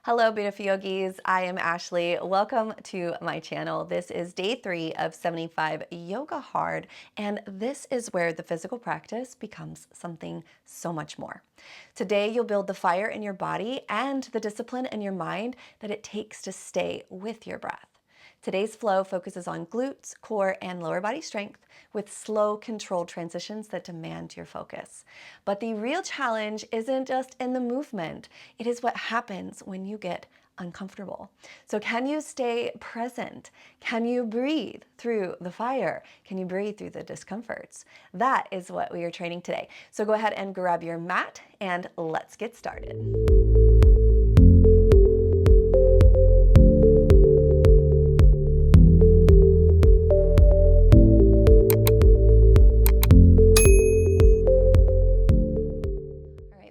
Hello, beautiful yogis. I am Ashley. Welcome to my channel. This is day 3 of 75 Yoga Hard, and this is where the physical practice becomes something so much more. Today, you'll build the fire in your body and the discipline in your mind that it takes to stay with your breath. Today's flow focuses on glutes, core, and lower body strength with slow, controlled transitions that demand your focus. But the real challenge isn't just in the movement. It is what happens when you get uncomfortable. So can you stay present? Can you breathe through the fire? Can you breathe through the discomforts? That is what we are training today. So go ahead and grab your mat and let's get started.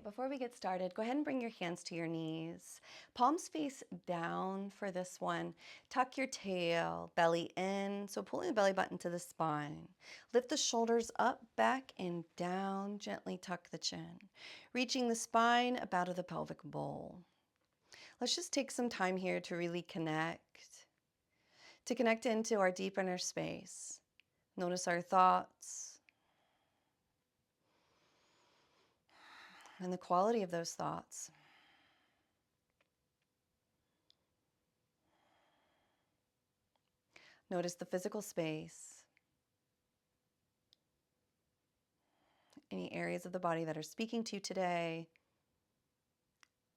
Before we get started, go ahead and bring your hands to your knees. Palms face down for this one. Tuck your tail, belly in, so pulling the belly button to the spine. Lift the shoulders up, back, and down. Gently tuck the chin. Reaching the spine up out of the pelvic bowl. Let's just take some time here to really connect into our deep inner space. Notice our thoughts and the quality of those thoughts. Notice the physical space, any areas of the body that are speaking to you today.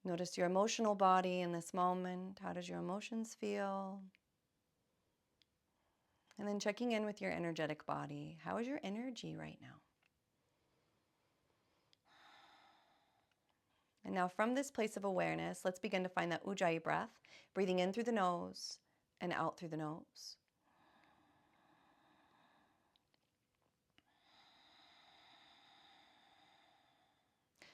Notice your emotional body in this moment. How does your emotions feel? And then checking in with your energetic body. How is your energy right now? And now from this place of awareness, let's begin to find that Ujjayi breath, breathing in through the nose and out through the nose.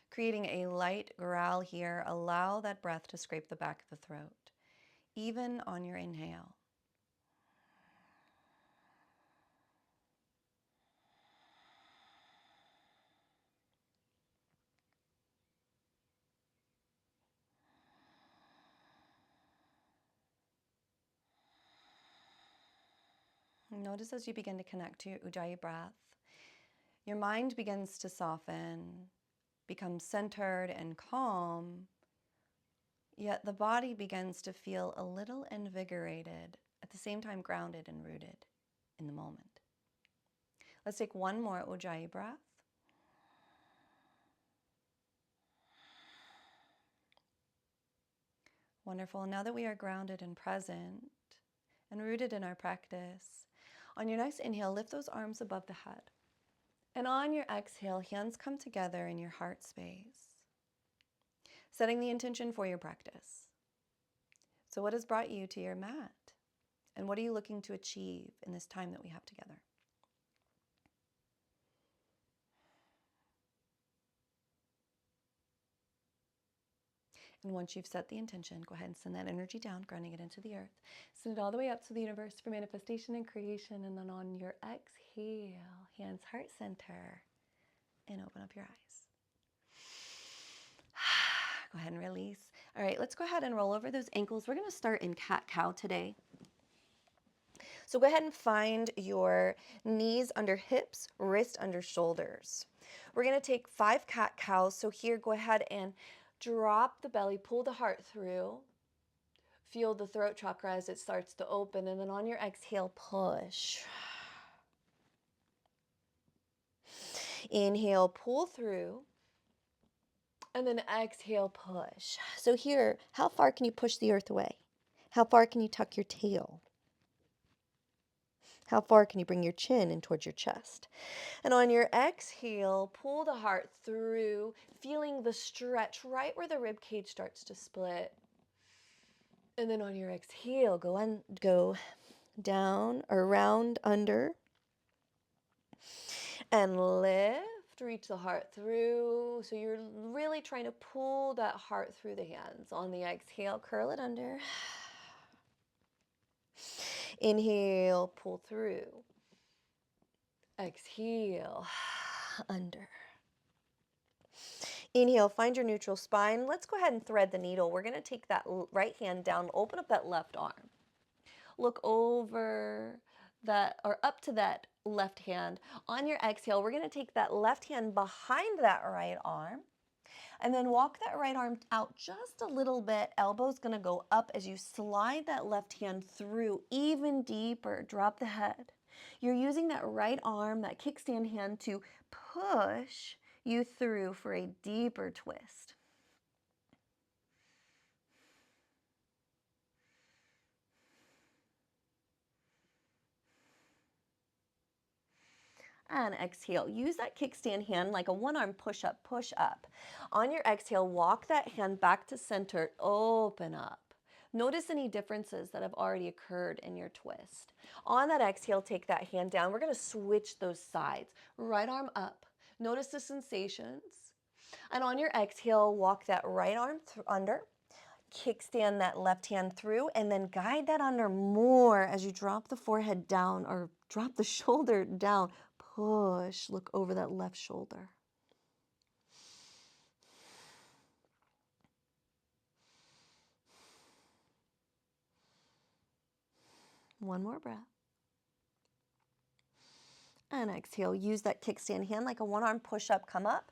Creating a light growl here, allow that breath to scrape the back of the throat, even on your inhale. Notice as you begin to connect to your Ujjayi breath, your mind begins to soften, become centered and calm, yet the body begins to feel a little invigorated, at the same time grounded and rooted in the moment. Let's take one more Ujjayi breath. Wonderful. Now that we are grounded and present and rooted in our practice, on your next inhale, lift those arms above the head. And on your exhale, hands come together in your heart space, setting the intention for your practice. So what has brought you to your mat? And what are you looking to achieve in this time that we have together? And once you've set the intention, go ahead and send that energy down, grounding it into the earth. Send it all the way up to the universe for manifestation and creation. And then on your exhale, hands heart center, and open up your eyes. Go ahead and release. All right, let's go ahead and roll over those ankles. We're going to start in cat-cow today. So go ahead and find your knees under hips, wrist under shoulders. We're going to take 5 cat-cows. So here, go ahead and drop the belly, pull the heart through. Feel the throat chakra as it starts to open. And then on your exhale, push. Inhale, pull through. And then exhale, push. So here, how far can you push the earth away? How far can you tuck your tail? How far can you bring your chin in towards your chest? And on your exhale, pull the heart through, feeling the stretch right where the rib cage starts to split. And then on your exhale, go down, around, under, and lift. Reach the heart through. So you're really trying to pull that heart through the hands. On the exhale, curl it under. Inhale, pull through. Exhale, under. Inhale, find your neutral spine. Let's go ahead and thread the needle. We're going to take that right hand down, open up that left arm. Look over that or up to that left hand. On your exhale, we're going to take that left hand behind that right arm and then walk that right arm out just a little bit. Elbow's going to go up as you slide that left hand through even deeper. Drop the head. You're using that right arm, that kickstand hand, to push you through for a deeper twist. And exhale. Use that kickstand hand like a one-arm push-up, push up. On your exhale, walk that hand back to center, open up. Notice any differences that have already occurred in your twist. On that exhale, take that hand down. We're going to switch those sides. Right arm up. Notice the sensations. And on your exhale, walk that right arm under. Kickstand that left hand through and then guide that under more as you drop the forehead down or drop the shoulder down. Push, look over that left shoulder. One more breath. And exhale, use that kickstand hand like a one-arm push-up, come up.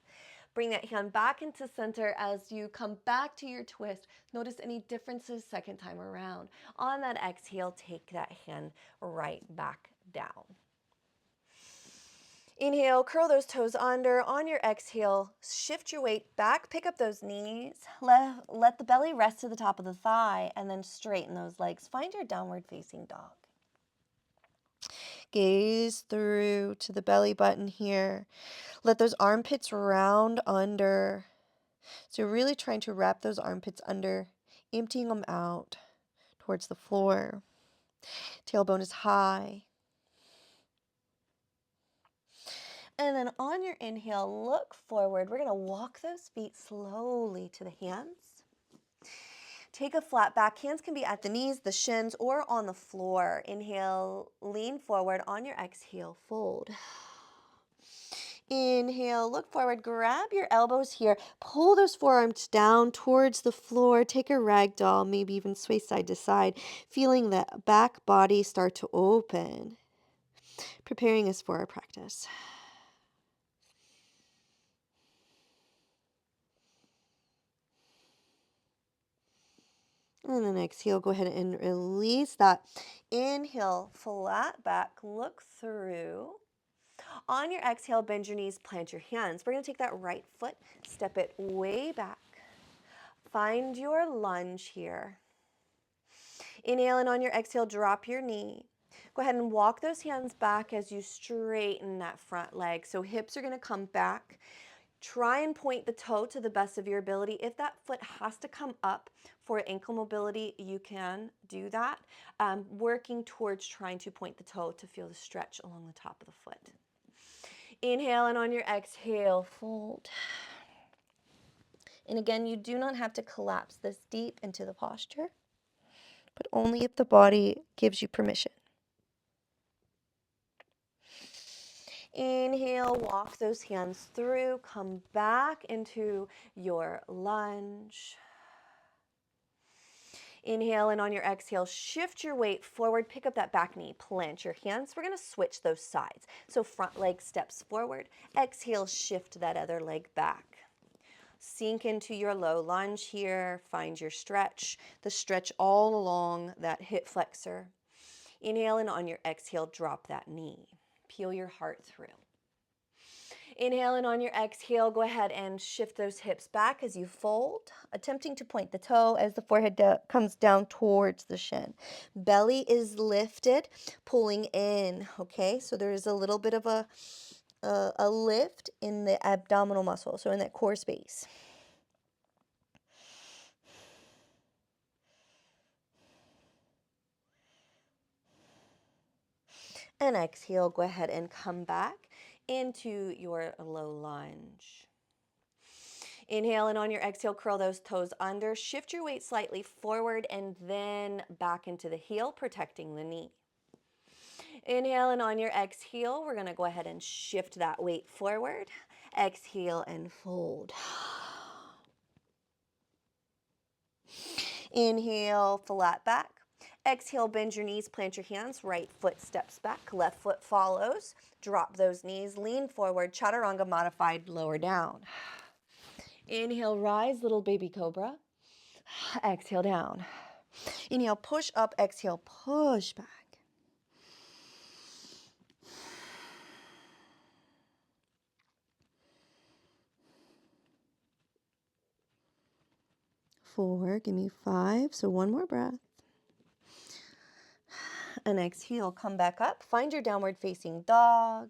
Bring that hand back into center as you come back to your twist. Notice any differences second time around. On that exhale, take that hand right back down. Inhale, curl those toes under. On your exhale, shift your weight back, pick up those knees. Let the belly rest to the top of the thigh and then straighten those legs. Find your downward facing dog. Gaze through to the belly button here. Let those armpits round under. So you're really trying to wrap those armpits under, emptying them out towards the floor. Tailbone is high. And then on your inhale, look forward. We're going to walk those feet slowly to the hands. Take a flat back. Hands can be at the knees, the shins, or on the floor. Inhale, lean forward. On your exhale, fold. Inhale, look forward, grab your elbows here, pull those forearms down towards the floor, take a ragdoll, maybe even sway side to side, feeling the back body start to open, preparing us for our practice. And then exhale, go ahead and release that. Inhale, flat back, look through. On your exhale, bend your knees, plant your hands. We're going to take that right foot, step it way back. Find your lunge here. Inhale, and on your exhale, drop your knee. Go ahead and walk those hands back as you straighten that front leg. So hips are going to come back. Try and point the toe to the best of your ability. If that foot has to come up for ankle mobility, you can do that. Working towards trying to point the toe to feel the stretch along the top of the foot. Inhale, and on your exhale, fold. And again, you do not have to collapse this deep into the posture, but only if the body gives you permission. Inhale, walk those hands through, come back into your lunge. Inhale, and on your exhale, shift your weight forward, pick up that back knee, plant your hands. We're going to switch those sides. So front leg steps forward, exhale, shift that other leg back. Sink into your low lunge here, find your stretch, the stretch all along that hip flexor. Inhale, and on your exhale, drop that knee. Peel your heart through. Inhale, and on your exhale, go ahead and shift those hips back as you fold, attempting to point the toe as the forehead comes down towards the shin. Belly is lifted, pulling in, okay? So there is a little bit of a lift in the abdominal muscle, so in that core space. And exhale, go ahead and come back into your low lunge. Inhale, and on your exhale, curl those toes under. Shift your weight slightly forward and then back into the heel, protecting the knee. Inhale, and on your exhale, we're going to go ahead and shift that weight forward. Exhale and fold. Inhale, flat back. Exhale, bend your knees, plant your hands. Right foot steps back, left foot follows. Drop those knees, lean forward. Chaturanga modified, lower down. Inhale, rise, little baby cobra. Exhale, down. Inhale, push up. Exhale, push back. Four, give me five. So one more breath. And exhale, come back up. Find your downward facing dog.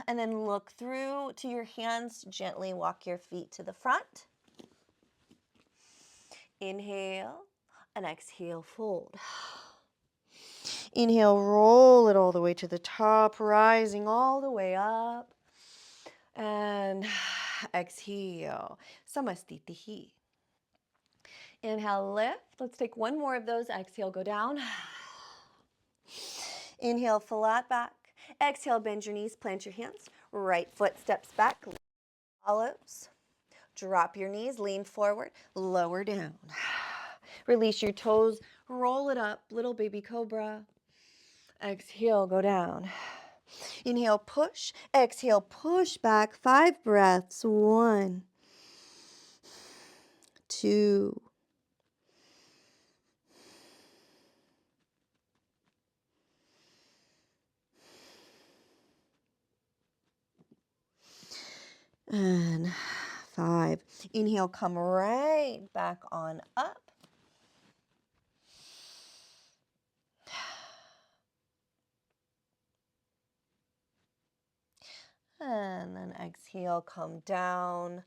And then look through to your hands. Gently walk your feet to the front. Inhale and exhale, fold. Inhale, roll it all the way to the top, rising all the way up. And exhale, samastitihi. Inhale, lift. Let's take one more of those. Exhale, go down. Inhale, flat back. Exhale, bend your knees, plant your hands. Right foot steps back, follows. Drop your knees, lean forward, lower down. Release your toes, roll it up, little baby cobra. Exhale, go down. Inhale, push. Exhale, push back. 5 breaths. 1, 2, 5. Inhale, come right back on up. And then exhale, come down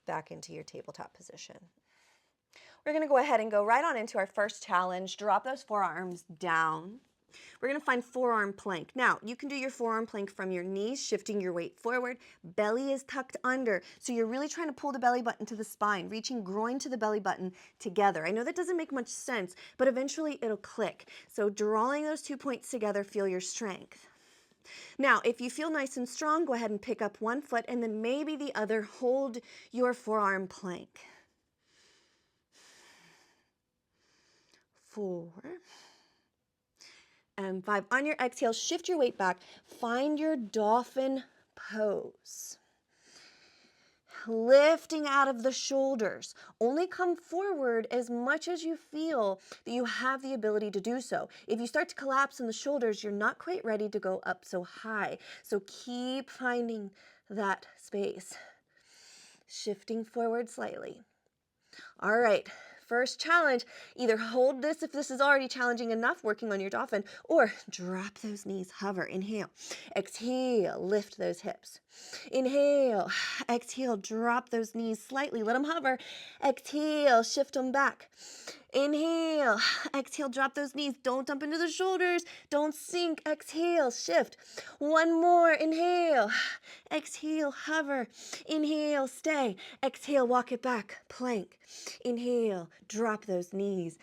back into your tabletop position. We're going to go ahead and go right on into our first challenge. Drop those forearms down. We're going to find forearm plank. Now, you can do your forearm plank from your knees, shifting your weight forward. Belly is tucked under. So you're really trying to pull the belly button to the spine, reaching groin to the belly button together. I know that doesn't make much sense, but eventually it'll click. So drawing those 2 points together, feel your strength. Now, if you feel nice and strong, go ahead and pick up one foot and then maybe the other. Hold your forearm plank. 4 and 5. On your exhale, shift your weight back. Find your dolphin pose. Lifting out of the shoulders. Only come forward as much as you feel that you have the ability to do so. If you start to collapse in the shoulders, you're not quite ready to go up so high. So keep finding that space. Shifting forward slightly. All right. First challenge, either hold this if this is already challenging enough, working on your dolphin, or drop those knees, hover, inhale, exhale, lift those hips. Inhale, exhale, drop those knees slightly, let them hover. Exhale, shift them back. Inhale, exhale, drop those knees. Don't dump into the shoulders. Don't sink. Exhale, shift. One more. Inhale, exhale, hover. Inhale, stay. Exhale, walk it back. Plank. Inhale, drop those knees.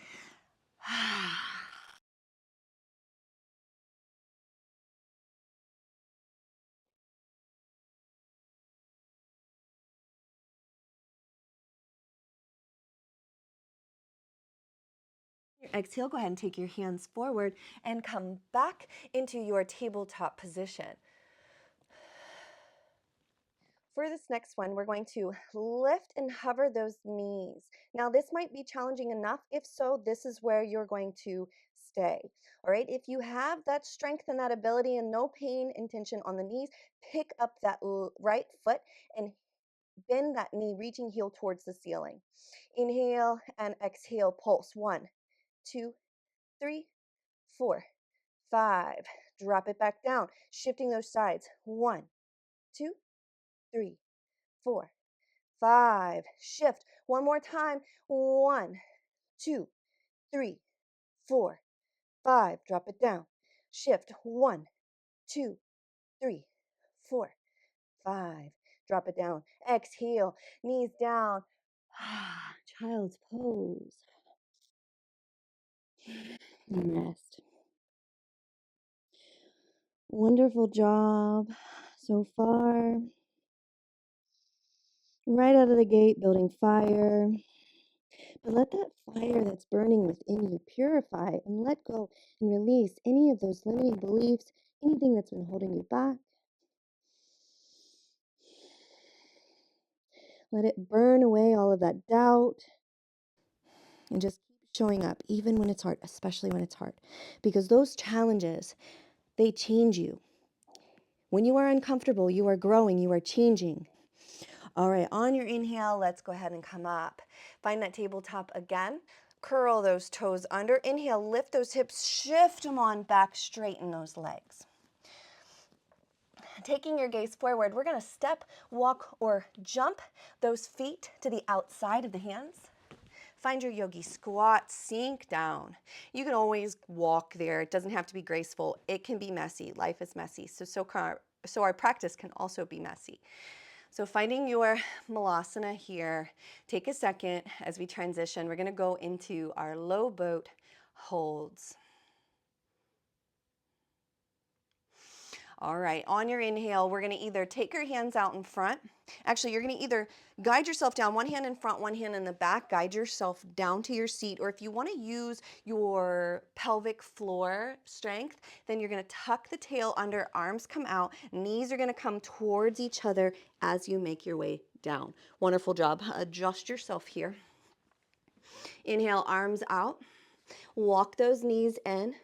Exhale, go ahead and take your hands forward and come back into your tabletop position. For this next one, we're going to lift and hover those knees. Now, this might be challenging enough. If so, this is where you're going to stay. All right, if you have that strength and that ability and no pain and tension on the knees, pick up that right foot and bend that knee, reaching heel towards the ceiling. Inhale and exhale, pulse. 1, 2, 3, 4, 5. Drop it back down, shifting those sides. 1, 2, 3, 4, 5. Shift. One more time. 1, 2, 3, 4, 5. Drop it down. Shift. 1, 2, 3, 4, 5. Drop it down. Exhale. Knees down. Child's pose. And rest. Wonderful job so far. Right out of the gate, building fire. But let that fire that's burning within you purify and let go and release any of those limiting beliefs, anything that's been holding you back. Let it burn away all of that doubt and just keep showing up, even when it's hard, especially when it's hard. Because those challenges, they change you. When you are uncomfortable, you are growing, you are changing. All right, on your inhale, let's go ahead and come up. Find that tabletop again. Curl those toes under. Inhale, lift those hips, shift them on back, straighten those legs. Taking your gaze forward, we're going to step, walk, or jump those feet to the outside of the hands. Find your yogi squat, sink down. You can always walk there. It doesn't have to be graceful. It can be messy. Life is messy. So our practice can also be messy. So finding your malasana here, take a second as we transition. We're going to go into our low boat holds. All right, on your inhale, we're going to either take your hands out in front. Actually, you're going to either guide yourself down, one hand in front, one hand in the back, guide yourself down to your seat, or if you want to use your pelvic floor strength, then you're going to tuck the tail under, arms come out, knees are going to come towards each other as you make your way down. Wonderful job. Adjust yourself here. Inhale, arms out. Walk those knees in.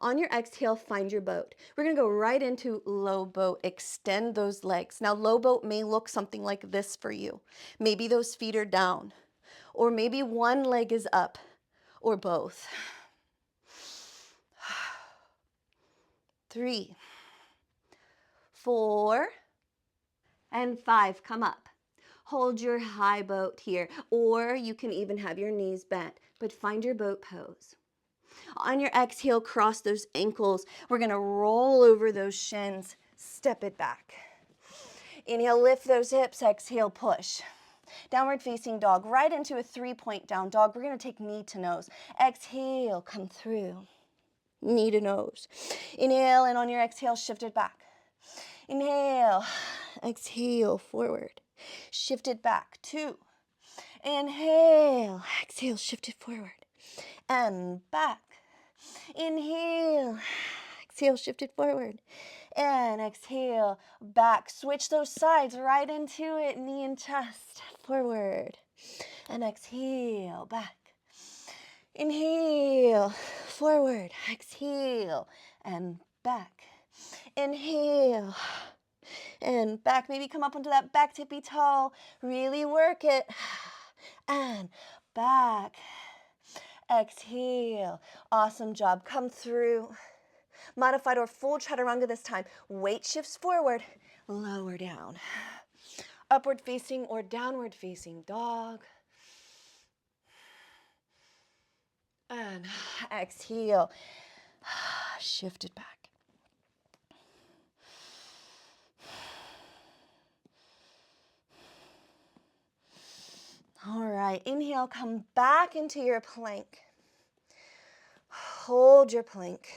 On your exhale, find your boat. We're going to go right into low boat. Extend those legs. Now, low boat may look something like this for you. Maybe those feet are down, or maybe one leg is up, or both. 3, 4, and 5. Come up. Hold your high boat here, or you can even have your knees bent, but find your boat pose. On your exhale, cross those ankles. We're going to roll over those shins, step it back. Inhale, lift those hips. Exhale, push. Downward facing dog, right into a 3-point down dog. We're going to take knee to nose. Exhale, come through. Knee to nose. Inhale, and on your exhale, shift it back. Inhale, exhale, forward. Shift it back. 2. Inhale, exhale, shift it forward. And back. Inhale, exhale, shift it forward. And exhale, back. Switch those sides right into it. Knee and chest, forward. And exhale, back. Inhale, forward. Exhale, and back. Inhale, and back. Maybe come up onto that back tippy toe. Really work it. And back. Exhale. Awesome job. Come through. Modified or full chaturanga this time. Weight shifts forward, lower down. Upward facing or downward facing dog. And exhale. Shift it back. All right, inhale, come back into your plank. Hold your plank.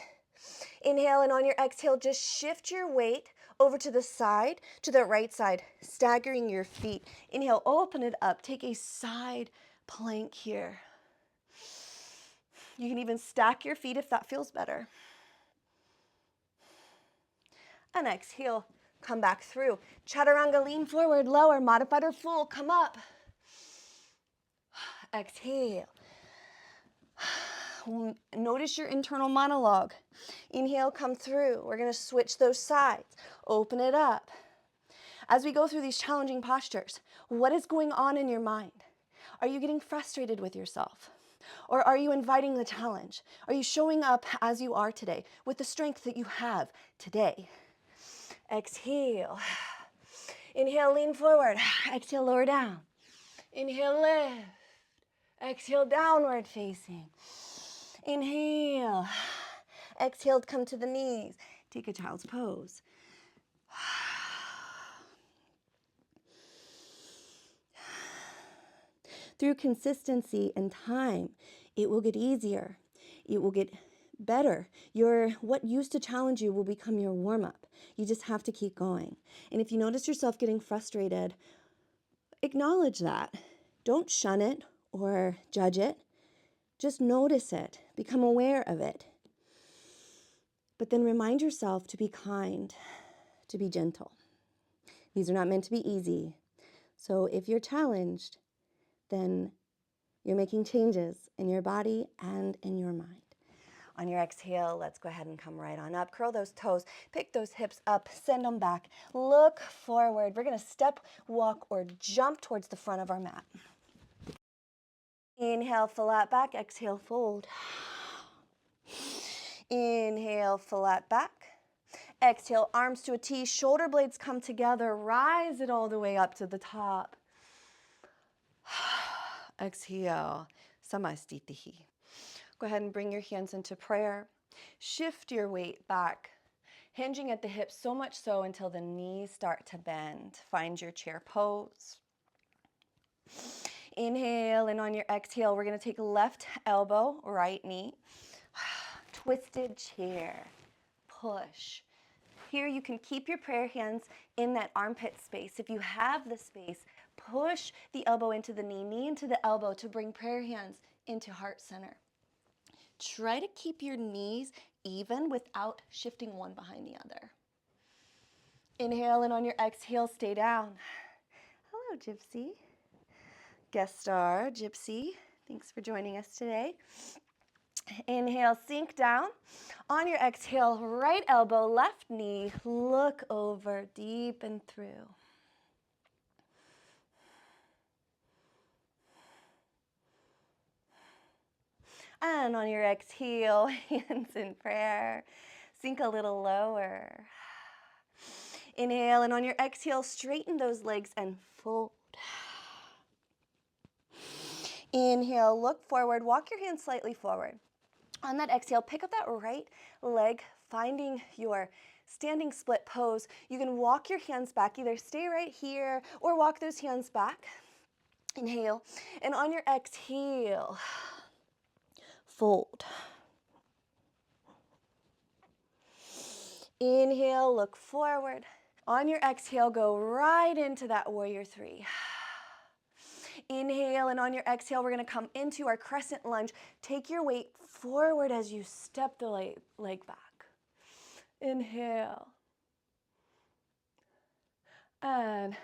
Inhale, and on your exhale, just shift your weight over to the side, to the right side, staggering your feet. Inhale, open it up. Take a side plank here. You can even stack your feet if that feels better. And exhale, come back through. Chaturanga, lean forward, lower, modified or full, come up. Exhale. Notice your internal monologue. Inhale, come through. We're going to switch those sides. Open it up. As we go through these challenging postures, what is going on in your mind? Are you getting frustrated with yourself? Or are you inviting the challenge? Are you showing up as you are today with the strength that you have today? Exhale. Inhale, lean forward. Exhale, lower down. Inhale, lift. Exhale, downward facing. Inhale. Exhale, come to the knees. Take a child's pose. Through consistency and time, it will get easier. It will get better. What used to challenge you will become your warm-up. You just have to keep going. And if you notice yourself getting frustrated, acknowledge that. Don't shun it or judge it. Just notice it, become aware of it. But then remind yourself to be kind, to be gentle. These are not meant to be easy. So if you're challenged, then you're making changes in your body and in your mind. On your exhale, let's go ahead and come right on up. Curl those toes, pick those hips up, send them back. Look forward. We're going to step, walk, or jump towards the front of our mat. Inhale, flat back. Exhale, fold. Inhale, flat back. Exhale, arms to a T, shoulder blades come together. Rise it all the way up to the top. Exhale, samastitihi. Go ahead and bring your hands into prayer. Shift your weight back, hinging at the hips so much so until the knees start to bend. Find your chair pose. Inhale, and on your exhale, we're going to take left elbow, right knee. Twisted chair. Push. Here you can keep your prayer hands in that armpit space. If you have the space, push the elbow into the knee, knee into the elbow to bring prayer hands into heart center. Try to keep your knees even without shifting one behind the other. Inhale, and on your exhale, stay down. Hello, Gypsy. Guest star, Gypsy. Thanks for joining us today. Inhale, sink down. On your exhale, right elbow, left knee, look over, deepen through. And on your exhale, hands in prayer, sink a little lower. Inhale, and on your exhale, straighten those legs and fold. Inhale, look forward, walk your hands slightly forward. On that exhale, pick up that right leg, finding your standing split pose. You can walk your hands back, either stay right here or walk those hands back. Inhale, and on your exhale, fold. Inhale, look forward. On your exhale, go right into that warrior three. Inhale, and on your exhale, we're going to come into our crescent lunge. Take your weight forward as you step the leg back. Inhale. And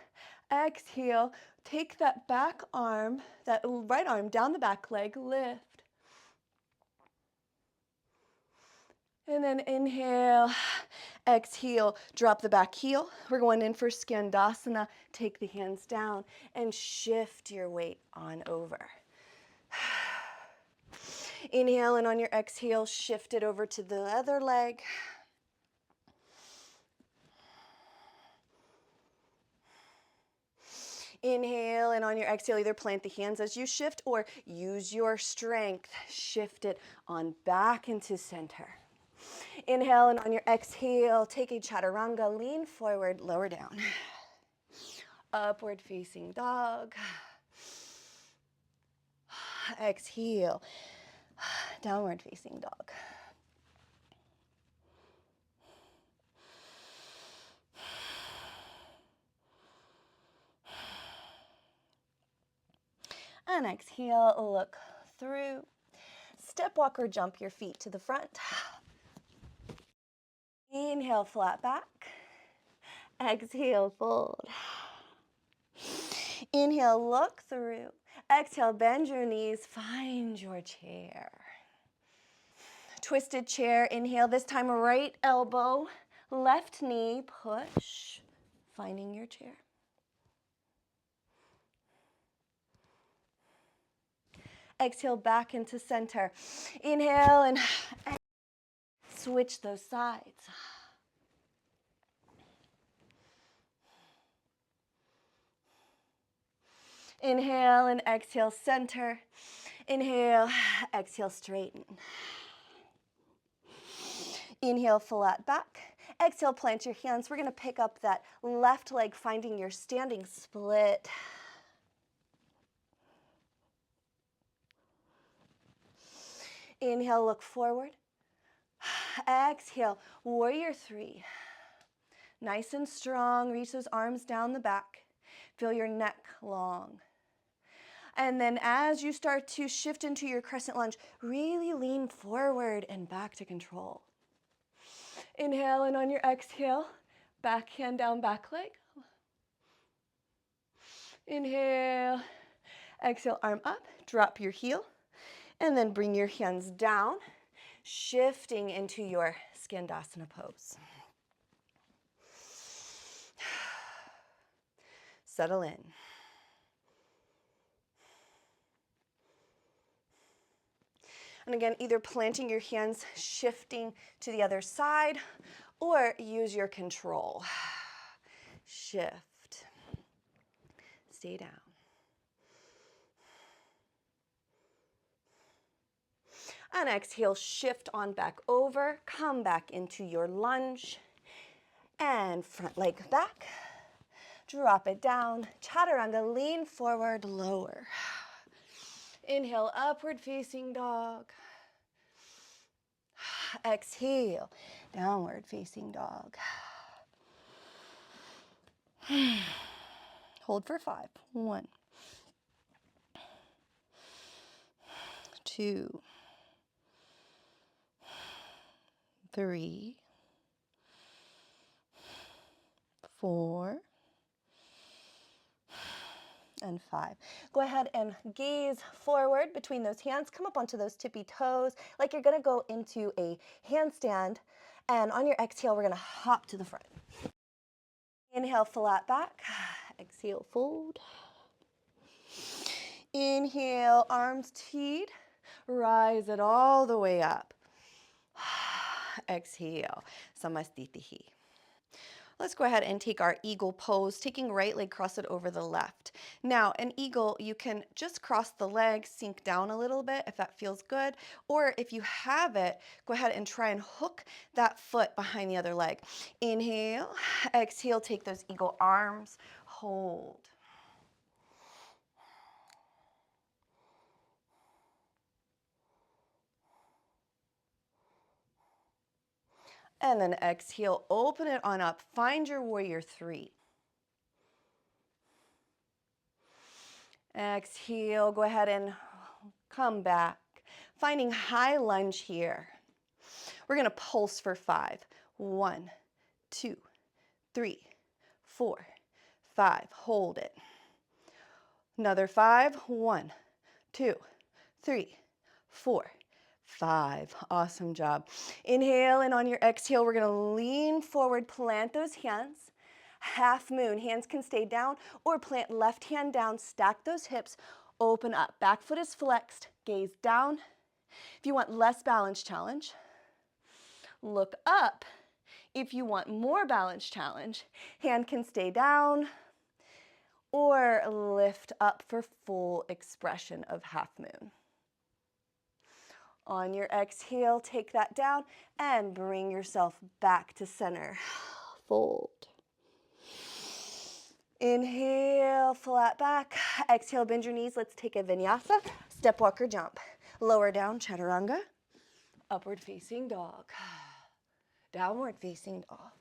exhale. Take that back arm, that right arm down the back leg, lift. And then inhale, exhale, drop the back heel. We're going in for Skandasana. Take the hands down and shift your weight on over. Inhale, and on your exhale, shift it over to the other leg. Inhale, and on your exhale, either plant the hands as you shift or use your strength. Shift it on back into center. Inhale, and on your exhale, take a chaturanga, lean forward, lower down. Upward facing dog. Exhale, downward facing dog. And exhale, look through. Step, walk, or jump your feet to the front. Inhale, flat back. Exhale, fold. Inhale, look through. Exhale, bend your knees, find your chair. Twisted chair, inhale, this time right elbow, left knee, push, finding your chair. Exhale, back into center. Inhale, and switch those sides. Inhale and exhale, center. Inhale, exhale, straighten. Inhale, flat back. Exhale, plant your hands. We're going to pick up that left leg, finding your standing split. Inhale, look forward. Exhale, warrior three. Nice and strong. Reach those arms down the back. Feel your neck long. And then as you start to shift into your crescent lunge, really lean forward and back to control. Inhale, and on your exhale, back hand down, back leg. Inhale, exhale, arm up, drop your heel, and then bring your hands down, shifting into your Skandasana pose. Settle in. And again, either planting your hands, shifting to the other side, or use your control. Shift. Stay down. And exhale, shift on back over, come back into your lunge, and front leg back. Drop it down, chaturanga, lean forward, lower. Inhale, upward facing dog. Exhale, downward facing dog. Hold for 5. 1, 2, 3, 4, and 5. Go ahead and gaze forward between those hands. Come up onto those tippy toes like you're going to go into a handstand. And on your exhale, we're going to hop to the front. Inhale, flat back. Exhale, fold. Inhale, arms teed. Rise it all the way up. Exhale, Samastitihi. Let's go ahead and take our eagle pose, taking right leg, cross it over the left. Now, an eagle, you can just cross the leg, sink down a little bit if that feels good, or if you have it, go ahead and try and hook that foot behind the other leg. Inhale, exhale, take those eagle arms, hold. And then exhale, open it on up, find your warrior 3. Exhale, go ahead and come back. Finding high lunge here. We're going to pulse for 5. 1, 2, 3, 4, 5. Hold it. Another 5. 1, 2, 3, 4, 5. Awesome job. Inhale, and on your exhale, we're going to lean forward, plant those hands. Half moon, hands can stay down, or plant left hand down, stack those hips, open up. Back foot is flexed, gaze down. If you want less balance challenge, look up. If you want more balance challenge, hand can stay down or lift up for full expression of half moon. On your exhale, take that down and bring yourself back to center. Fold. Inhale, flat back. Exhale, bend your knees. Let's take a vinyasa. Step walker jump. Lower down, chaturanga. Upward facing dog. Downward facing dog.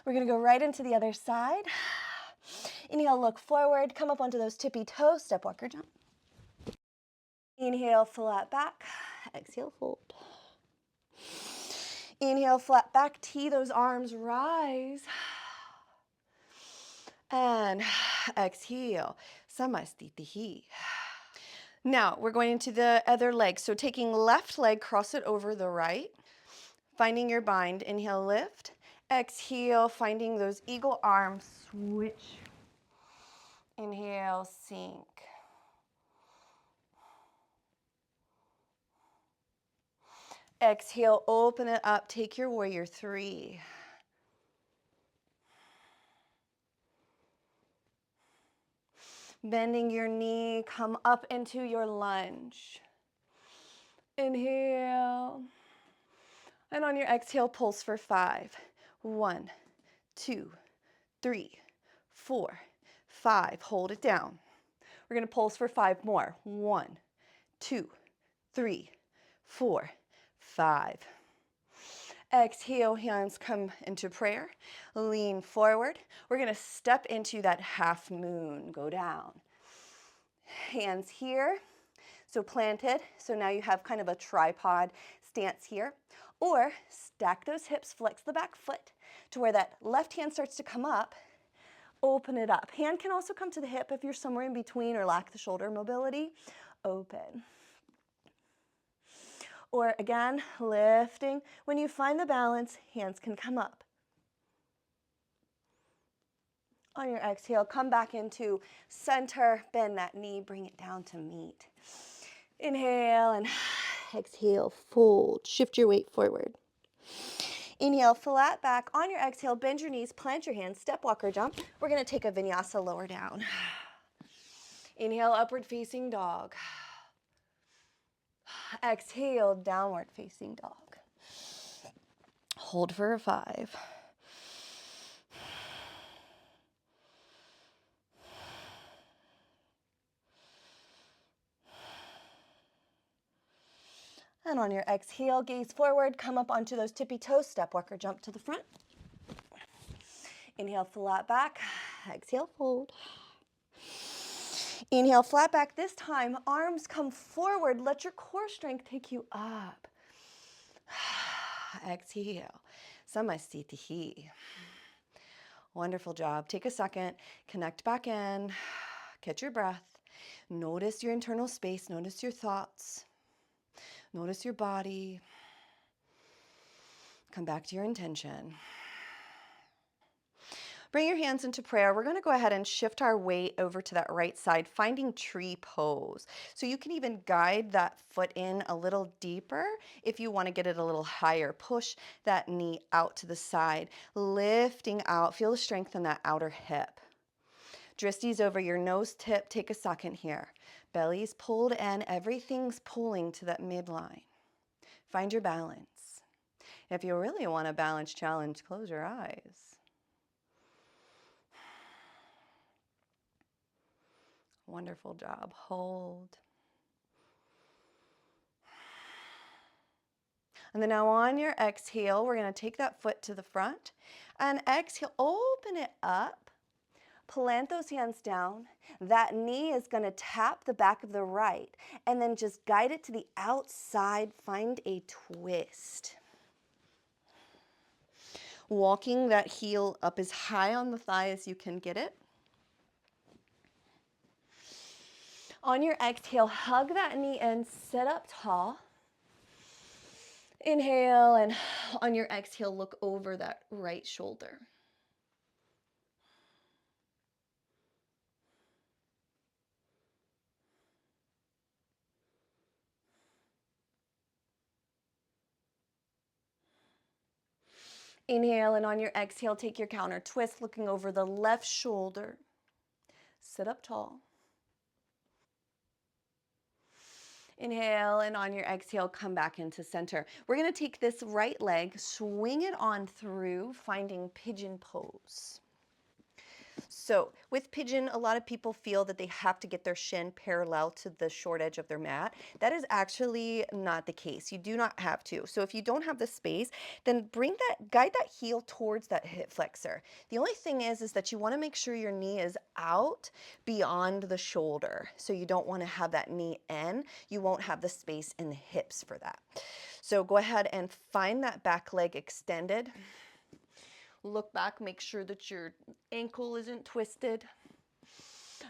We're going to go right into the other side. Inhale, look forward. Come up onto those tippy toes. Step walker jump. Inhale, flat back. Exhale, fold. Inhale, flat back. Tee those arms, rise. And exhale, Samastitihi. Now, we're going into the other leg. So taking left leg, cross it over the right. Finding your bind. Inhale, lift. Exhale, finding those eagle arms. Switch. Inhale, sink. Exhale, open it up. Take your warrior 3. Bending your knee, come up into your lunge. Inhale. And on your exhale, pulse for 5. 1, 2, 3, 4, 5. Hold it down. We're going to pulse for 5 more. 1, 2, 3, 4, 5. Exhale, hands come into prayer. Lean forward. We're going to step into that half moon. Go down. Hands here. So planted. So now you have kind of a tripod stance here. Or stack those hips, flex the back foot to where that left hand starts to come up. Open it up. Hand can also come to the hip if you're somewhere in between or lack the shoulder mobility. Open. Or again, lifting. When you find the balance, hands can come up. On your exhale, come back into center, bend that knee, bring it down to meet. Inhale and exhale, fold. Shift your weight forward. Inhale, flat back. On your exhale, bend your knees, plant your hands, step, walk, or jump. We're going to take a vinyasa lower down. Inhale, upward facing dog. Exhale, downward facing dog. Hold for a 5. And on your exhale, gaze forward, come up onto those tippy toes, step, walk, or jump to the front. Inhale, flat back. Exhale, fold. Inhale, flat back. This time, arms come forward. Let your core strength take you up. Exhale. Samasthiti. Wonderful job. Take a second, connect back in, catch your breath. Notice your internal space, notice your thoughts, notice your body. Come back to your intention. Bring your hands into prayer. We're going to go ahead and shift our weight over to that right side, finding tree pose. So you can even guide that foot in a little deeper if you want to get it a little higher. Push that knee out to the side, lifting out. Feel the strength in that outer hip. Dristies over your nose tip. Take a second here. Belly's pulled in. Everything's pulling to that midline. Find your balance. If you really want a balance challenge, close your eyes. Wonderful job. Hold. And then now on your exhale, we're going to take that foot to the front and exhale, open it up, plant those hands down. That knee is going to tap the back of the right and then just guide it to the outside. Find a twist. Walking that heel up as high on the thigh as you can get it. On your exhale, hug that knee and sit up tall. Inhale, and on your exhale, look over that right shoulder. Inhale, and on your exhale, take your counter twist, looking over the left shoulder. Sit up tall. Inhale, and on your exhale, come back into center. We're going to take this right leg, swing it on through, finding pigeon pose. So with pigeon, a lot of people feel that they have to get their shin parallel to the short edge of their mat. That is actually not the case. You do not have to. So if you don't have the space, then guide that heel towards that hip flexor. The only thing is that you want to make sure your knee is out beyond the shoulder. So you don't want to have that knee in. You won't have the space in the hips for that. So go ahead and find that back leg extended. Look back, make sure that your ankle isn't twisted.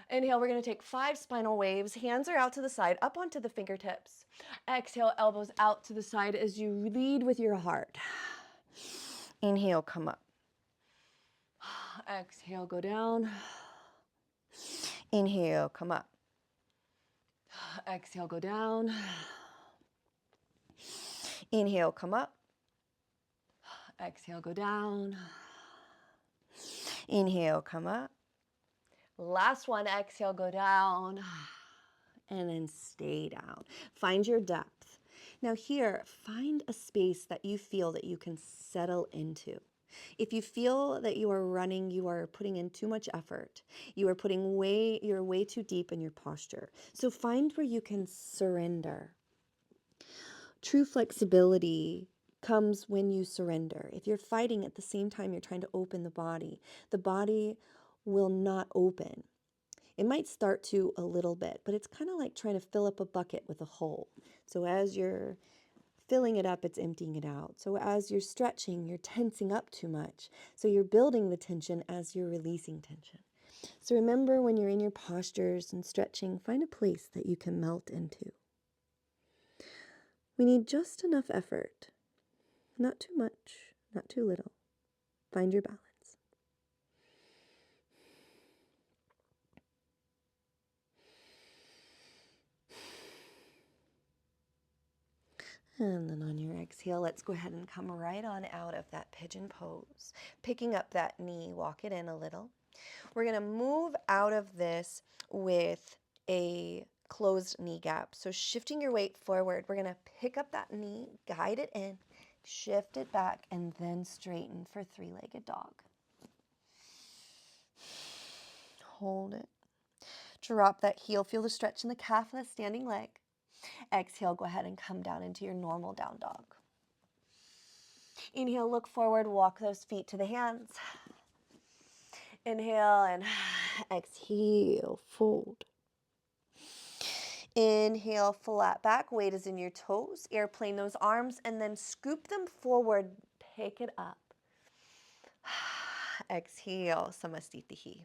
Inhale, we're going to take 5 spinal waves. Hands are out to the side, up onto the fingertips. Exhale, elbows out to the side as you lead with your heart. Inhale, come up. Exhale, go down. Inhale, come up. Exhale, go down. Inhale, come up. Exhale, go down. Inhale, come up. Last one, exhale, go down. And then stay down. Find your depth. Now here, find a space that you feel that you can settle into. If you feel that you are running, you are putting in too much effort. You're way too deep in your posture. So find where you can surrender. True flexibility comes when you surrender. If you're fighting at the same time you're trying to open the body will not open. It might start to a little bit, but it's kind of like trying to fill up a bucket with a hole. So as you're filling it up, it's emptying it out. So as you're stretching, you're tensing up too much. So you're building the tension as you're releasing tension. So remember, when you're in your postures and stretching, find a place that you can melt into. We need just enough effort. Not too much, not too little. Find your balance. And then on your exhale, let's go ahead and come right on out of that pigeon pose. Picking up that knee, walk it in a little. We're going to move out of this with a closed knee gap. So shifting your weight forward, we're going to pick up that knee, guide it in, shift it back, and then straighten for three-legged dog. Hold it. Drop that heel. Feel the stretch in the calf and the standing leg. Exhale, go ahead and come down into your normal down dog. Inhale, look forward, walk those feet to the hands. Inhale and exhale, fold. Inhale, flat back, weight is in your toes. Airplane those arms and then scoop them forward, pick it up. Exhale, Samastitihi.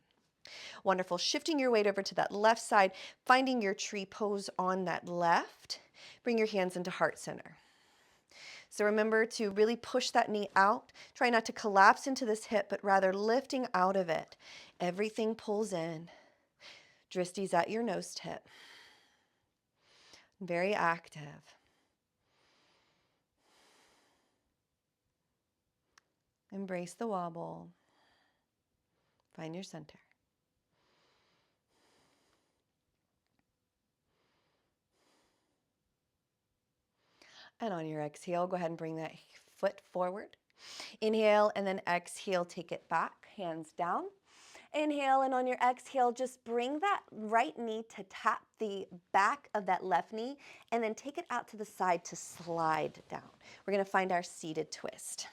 Wonderful. Shifting your weight over to that left side, finding your tree pose on that left. Bring your hands into heart center. So remember to really push that knee out. Try not to collapse into this hip, but rather lifting out of it. Everything pulls in. Dristi's at your nose tip. Very active. Embrace the wobble. Find your center. And on your exhale, go ahead and bring that foot forward. Inhale and then exhale, take it back, hands down. Inhale, and on your exhale, just bring that right knee to tap the back of that left knee and then take it out to the side to slide down. We're going to find our seated twist.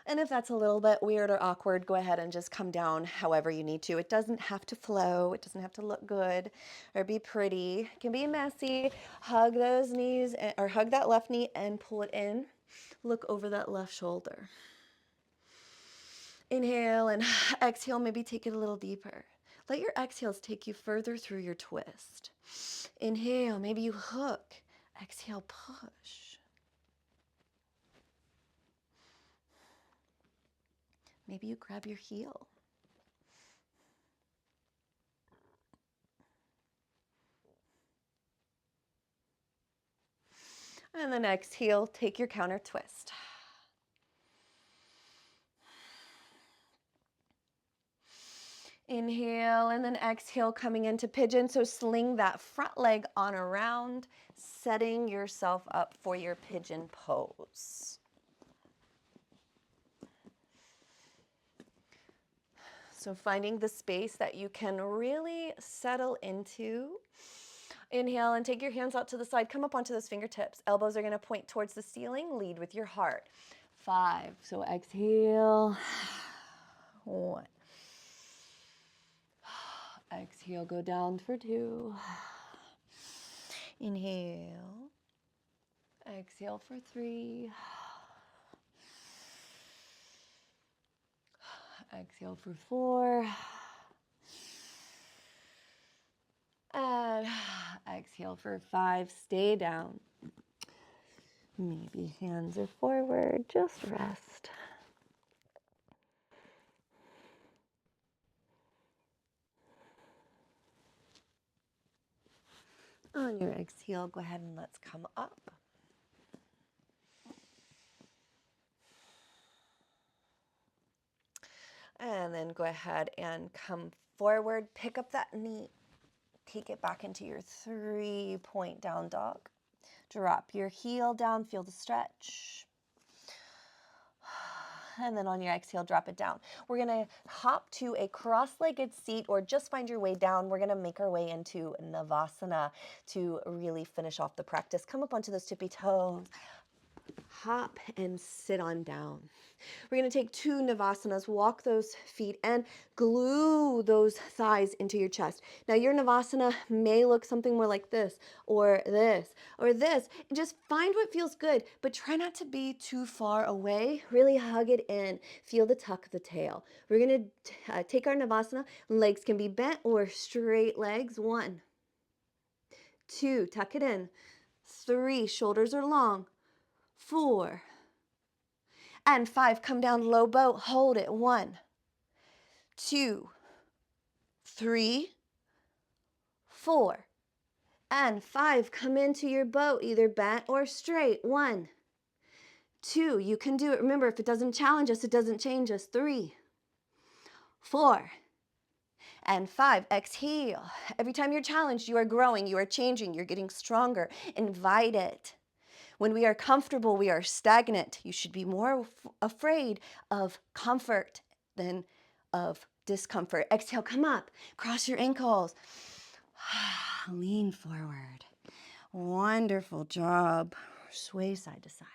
And if that's a little bit weird or awkward, go ahead and just come down however you need to. It doesn't have to flow. It doesn't have to look good or be pretty. It can be messy. Hug those knees or hug that left knee and pull it in. Look over that left shoulder. Inhale and exhale, maybe take it a little deeper. Let your exhales take you further through your twist. Inhale, maybe you hook. Exhale, push. Maybe you grab your heel. And then exhale, take your counter twist. Inhale and then exhale, coming into pigeon. So sling that front leg on around, setting yourself up for your pigeon pose. So finding the space that you can really settle into. Inhale and take your hands out to the side. Come up onto those fingertips. Elbows are going to point towards the ceiling. Lead with your heart. 5. So exhale. 1. Exhale, go down for 2. Inhale. Exhale for 3. Exhale for 4. And exhale for 5. Stay down. Maybe hands are forward. Just rest. On your exhale, go ahead and let's come up. And then go ahead and come forward. Pick up that knee. Take it back into your 3-point down dog. Drop your heel down. Feel the stretch. And then on your exhale, drop it down. We're going to hop to a cross-legged seat or just find your way down. We're going to make our way into Navasana to really finish off the practice. Come up onto those tippy toes. hop, and sit on down. We're going to take 2 Navasanas, walk those feet and glue those thighs into your chest. Now your Navasana may look something more like this, or this, or this. Just find what feels good, but try not to be too far away. Really hug it in. Feel the tuck of the tail. We're going to take our Navasana. Legs can be bent or straight legs. 1, 2, tuck it in. 3, shoulders are long. 4, and 5, come down, low boat, hold it. 1, 2, 3, 4, and 5, come into your boat, either bent or straight. 1, 2, you can do it. Remember, if it doesn't challenge us, it doesn't change us. 3, 4, and 5, exhale. Every time you're challenged, you are growing, you are changing, you're getting stronger. Invite it. When we are comfortable, we are stagnant. You should be more afraid of comfort than of discomfort. Exhale, come up, cross your ankles. Lean forward. Wonderful job. Sway side to side.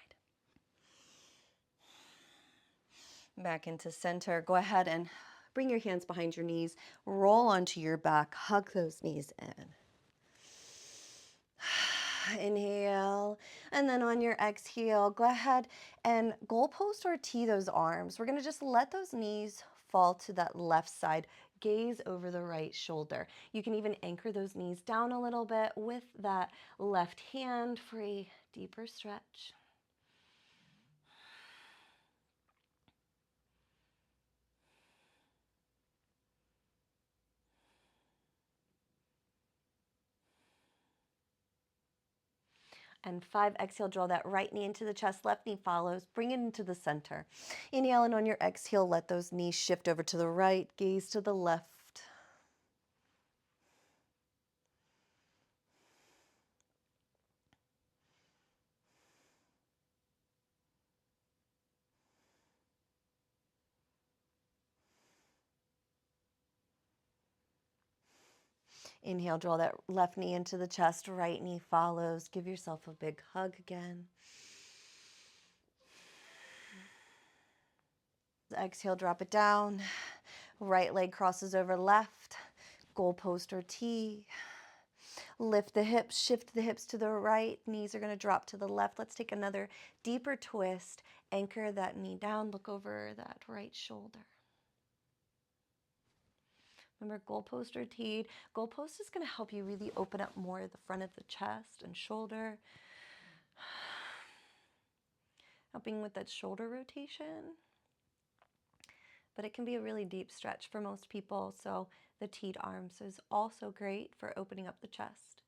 Back into center. Go ahead and bring your hands behind your knees. Roll onto your back. Hug those knees in. Inhale, and then on your exhale, go ahead and goalpost or tee those arms. We're going to just let those knees fall to that left side. Gaze over the right shoulder. You can even anchor those knees down a little bit with that left hand for a deeper stretch. And 5, exhale, draw that right knee into the chest, left knee follows, bring it into the center. Inhale, and on your exhale, let those knees shift over to the right, gaze to the left. Inhale, draw that left knee into the chest, right knee follows. Give yourself a big hug again. Exhale, drop it down. Right leg crosses over left. Goalpost or T. Lift the hips, shift the hips to the right. Knees are going to drop to the left. Let's take another deeper twist. Anchor that knee down. Look over that right shoulder. Remember, goalpost or teed. Goalpost is going to help you really open up more the front of the chest and shoulder. Helping with that shoulder rotation. But it can be a really deep stretch for most people, so the teed arms is also great for opening up the chest.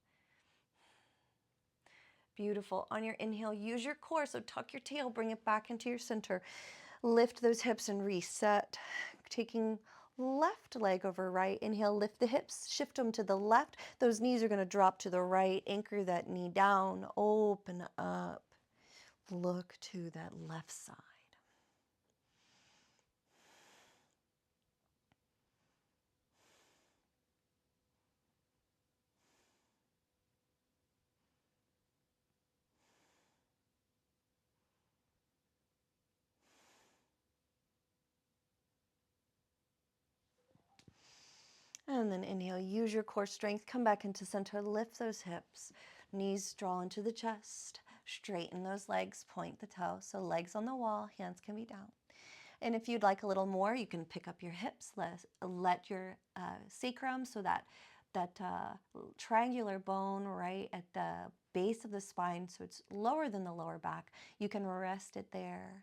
Beautiful. On your inhale, use your core, so tuck your tail, bring it back into your center. Lift those hips and reset. Taking left leg over right. Inhale, lift the hips, shift them to the left. Those knees are going to drop to the right. Anchor that knee down, open up. Look to that left side. And then inhale, use your core strength, come back into center, lift those hips, knees draw into the chest, straighten those legs, point the toe. So legs on the wall, hands can be down. And if you'd like a little more, you can pick up your hips, let your sacrum, so that triangular bone right at the base of the spine, so it's lower than the lower back, you can rest it there.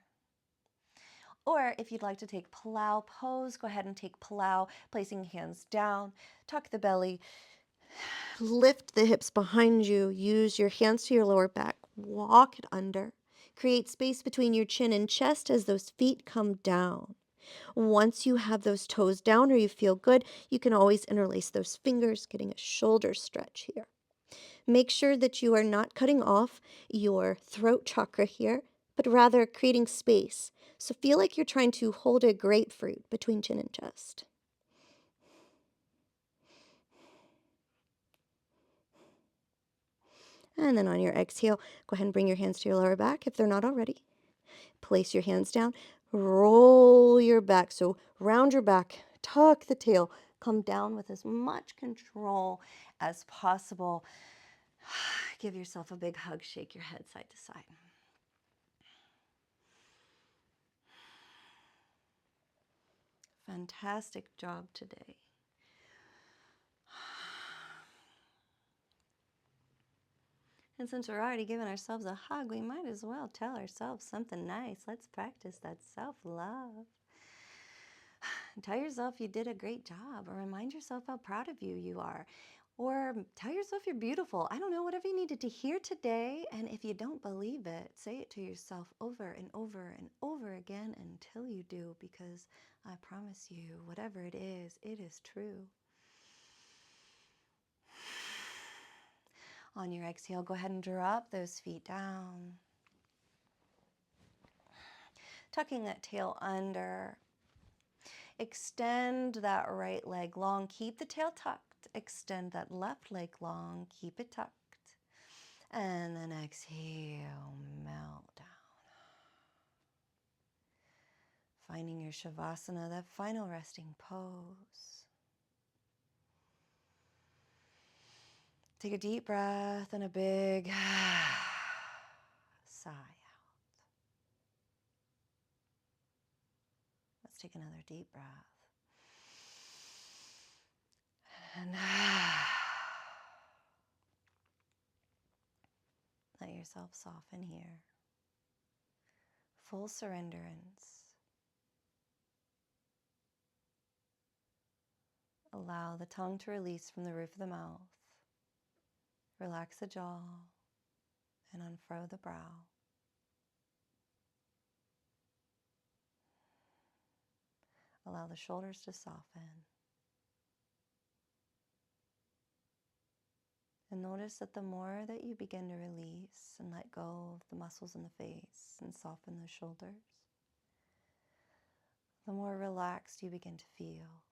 Or if you'd like to take plow pose, go ahead and take plow, placing hands down, tuck the belly, lift the hips behind you, use your hands to your lower back, walk it under. Create space between your chin and chest as those feet come down. Once you have those toes down or you feel good, you can always interlace those fingers, getting a shoulder stretch here. Make sure that you are not cutting off your throat chakra here, but rather creating space. So feel like you're trying to hold a grapefruit between chin and chest. And then on your exhale, go ahead and bring your hands to your lower back if they're not already. Place your hands down, roll your back. So round your back, tuck the tail, come down with as much control as possible. Give yourself a big hug, shake your head side to side. Fantastic job today. And since we're already giving ourselves a hug, we might as well tell ourselves something nice. Let's practice that self-love. Tell yourself you did a great job, or remind yourself how proud of you are. Or tell yourself you're beautiful. I don't know, whatever you needed to hear today. And if you don't believe it, say it to yourself over and over and over again until you do, because I promise you, whatever it is true. On your exhale, go ahead and drop those feet down. Tucking that tail under. Extend that right leg long. Keep the tail tucked. Extend that left leg long. Keep it tucked. And then exhale, melt down. Finding your Shavasana, that final resting pose. Take a deep breath and a big sigh out. Let's take another deep breath. And let yourself soften here. Full surrenderance. Allow the tongue to release from the roof of the mouth. Relax the jaw and unfurrow the brow. Allow the shoulders to soften. And notice that the more that you begin to release and let go of the muscles in the face and soften the shoulders, the more relaxed you begin to feel.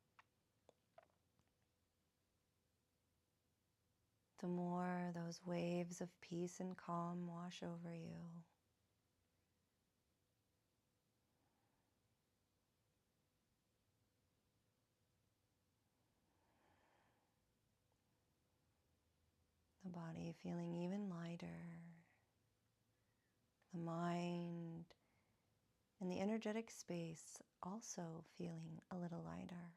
The more those waves of peace and calm wash over you. The body feeling even lighter. The mind and the energetic space also feeling a little lighter.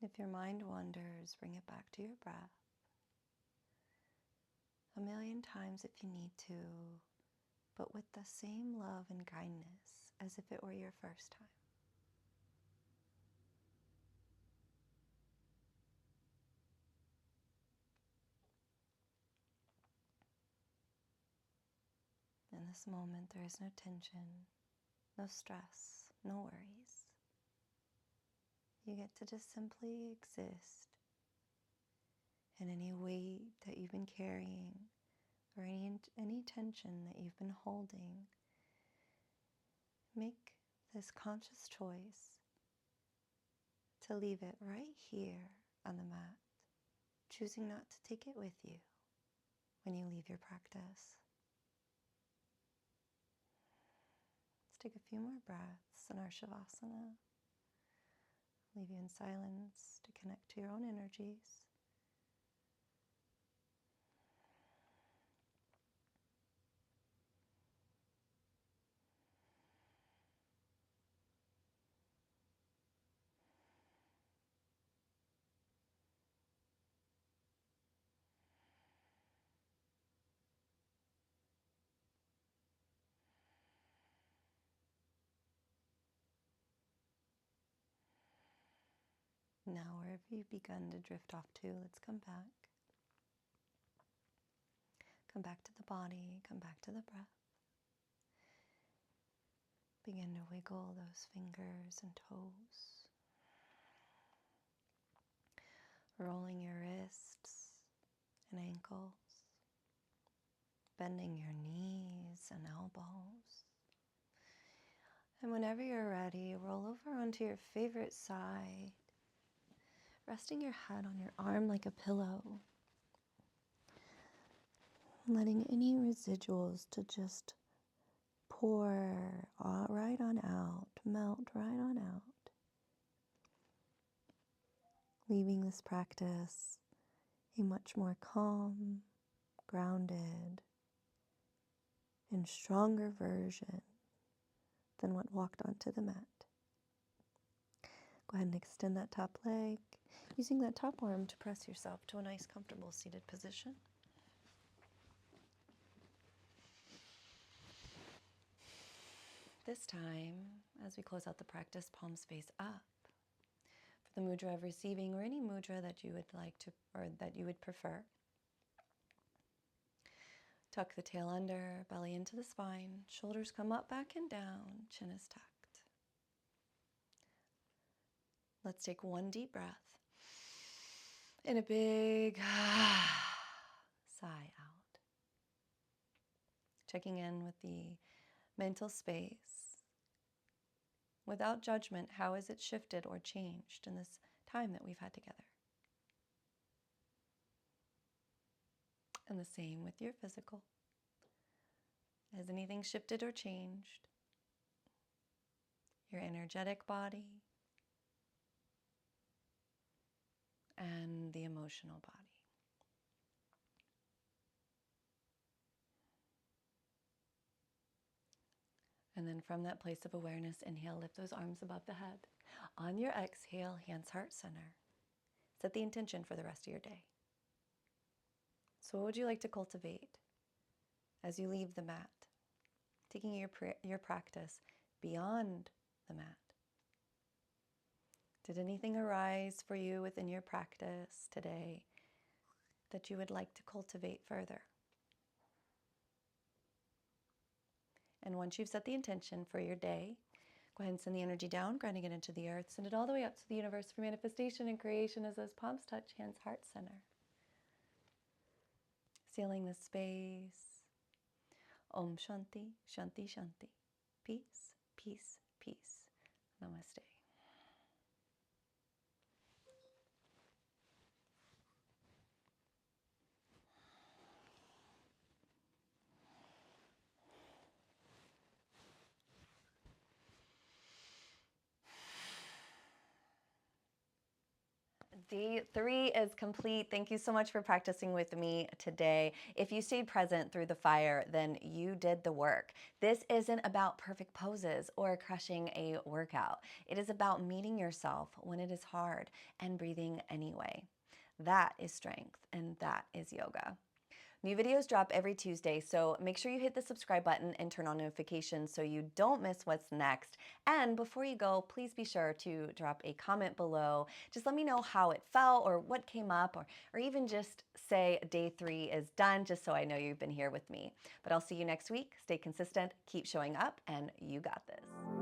If your mind wanders, bring it back to your breath. A million times if you need to, but with the same love and kindness as if it were your first time. In this moment, there is no tension, no stress, no worries. You get to just simply exist, and any weight that you've been carrying or any tension that you've been holding, make this conscious choice to leave it right here on the mat, choosing not to take it with you when you leave your practice. Let's take a few more breaths in our Shavasana. Leave you in silence to connect to your own energies. Now, wherever you've begun to drift off to, let's come back. Come back to the body, come back to the breath. Begin to wiggle those fingers and toes. rolling your wrists and ankles, bending your knees and elbows. And whenever you're ready, roll over onto your favorite side, resting your head on your arm like a pillow, letting any residuals to just pour right on out, melt right on out, leaving this practice a much more calm, grounded, and stronger version than what walked onto the mat. Go ahead and extend that top leg, using that top arm to press yourself to a nice, comfortable seated position. This time, as we close out the practice, palms face up. For the mudra of receiving, or any mudra that you would like to, or that you would prefer, tuck the tail under, belly into the spine, shoulders come up, back, and down, chin is tucked. Let's take one deep breath and a big sigh out. Checking in with the mental space. Without judgment, how has it shifted or changed in this time that we've had together? And the same with your physical. Has anything shifted or changed? Your energetic body and the emotional body. And then from that place of awareness, inhale, lift those arms above the head. On your exhale, hands heart center. Set the intention for the rest of your day. So what would you like to cultivate as you leave the mat? Taking your practice beyond the mat. Did anything arise for you within your practice today that you would like to cultivate further? And once you've set the intention for your day, go ahead and send the energy down, grounding it into the earth. Send it all the way up to the universe for manifestation and creation as those palms touch, hands heart center. Sealing the space. Om Shanti, Shanti, Shanti. Peace, peace, peace. Namaste. Day 3 is complete. Thank you so much for practicing with me today. If you stayed present through the fire, then you did the work. This isn't about perfect poses or crushing a workout. It is about meeting yourself when it is hard and breathing anyway. That is strength, and that is yoga. New videos drop every Tuesday, so make sure you hit the subscribe button and turn on notifications so you don't miss what's next. And before you go, please be sure to drop a comment below. Just let me know how it felt or what came up, or even just say day 3 is done, just so I know you've been here with me. But I'll see you next week. Stay consistent, keep showing up, and you got this.